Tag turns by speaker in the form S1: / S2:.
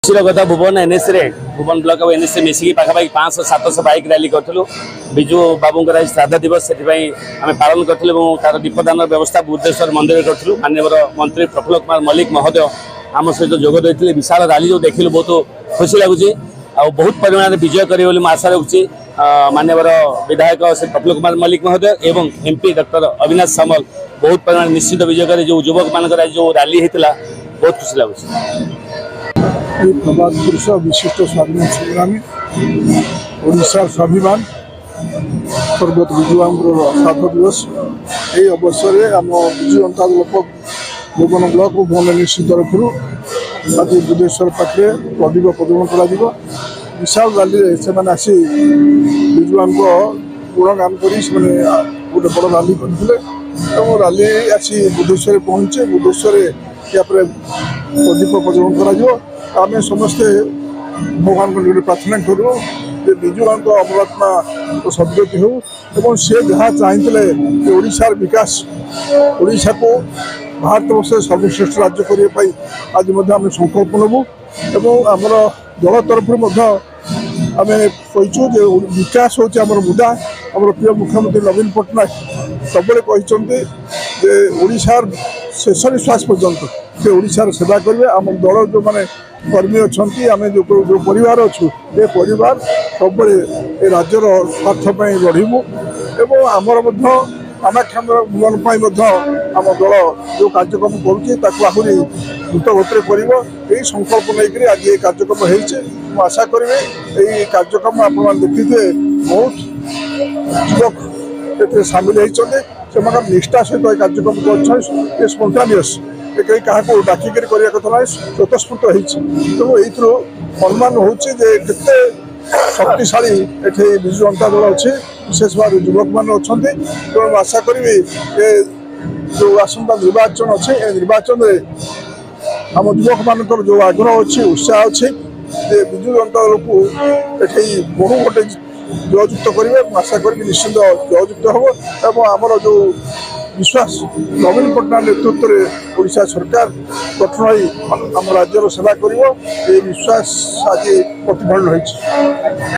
S1: खुशी कथा भुवन एनएस भुवन ब्लॉक और एनएस मिसिकी पाखापाखि 500-700 बाइक रैली करूँ विजु बाबू श्राद्ध दिवस से आम पालन करूँ तार दीपदान व्यवस्था बुद्धेश्वर मंदिर करूँ माननीय मंत्री प्रफुल्ल कुमार मल्लिक महोदय आम सहित जोग देते विशाल रैली जो देखिलु बहुत खुशी लगुच आ बहुत परिमाण विजय करेंगे आशा रखुच्छी माननीय विधायक श्री प्रफुल्ल कुमार मल्लिक महोदय एवं एमपी डॉक्टर अविनाश सामल बहुत परिमाण निश्चित विजय करे जो युवक मान जो रैली होता बहुत खुशी लगुच।
S2: प्रभात पुरुष विशिष्ट स्वाधीन संग्रामी ओडिशा स्वाभिमान स्वर्गत विजु बाबूर श्राद्ध दिवस ये अवसर में आम विजु जनता दल भुवन ब्लॉक और भुवन निश्चित तरफ आज बुद्धेश्वर पाखे प्रदीप प्रज्वलन कर विशाल रैली से आसी विजु बाबू गुणगान कर गोटे बड़ रैली करते रैली आसी बुद्धेश्वर पहुँचे बुद्धेश्वर प्रदीप प्रज्वलन कर आम समस्ते भगवान को प्रार्थना करूँ विजु बाबू अमरात्मा तो सदगति हो सी जहाँ चाहते ओडिशार विकास ओडिशा को भारत वर्ष सर्वश्रेष्ठ राज्य करने आज आम संकल्प नबू एवं आमर दल तरफ आम कहीचु विकास हूँ मुदा आम प्रिय मुख्यमंत्री नवीन पट्टनायक सब कहते ओडिशार शेष निश्वास पर्यंत से ओडिशार सेवा करेंगे आम दल जो मैंने कर्मी अच्छा आम जो परिवार अच्छु ये परिवार सब राज्यर स्वार्थ लड़ू एवं आमर कामाख्या भुवन आम दल जो कार्यक्रम करूँ द्रुत गति कर संकल्प नहीं आज ये कार्यक्रम हो आशा करी ये कार्यक्रम आप देखिए बहुत युवक सामिल होती से निष्ठा सहित कार्यक्रम कर स्पंटानियस कहीं क्या डाकिक करने कथा ना स्वतस्फूर्त होती तेणु अनुमान होते शक्तिशाली ये विजु जनता दल अच्छी विशेष भाव युवक मैंने अच्छा तेणु आशा करी जो आसंता निर्वाचन अच्छे निर्वाचन में आम युवक मान जो आग्रह अच्छी उत्साह अच्छी विजु जनता दल को ये बहु गोटे जययुक्त करेंगे आशा करी निश्चित जययुक्त हम आमर जो विश्वास नवीन पट्टनायक नेतृत्व में ओडिशा सरकार गठन आम राज्यर सेवा कर विश्वास आज प्रतिफलन होती।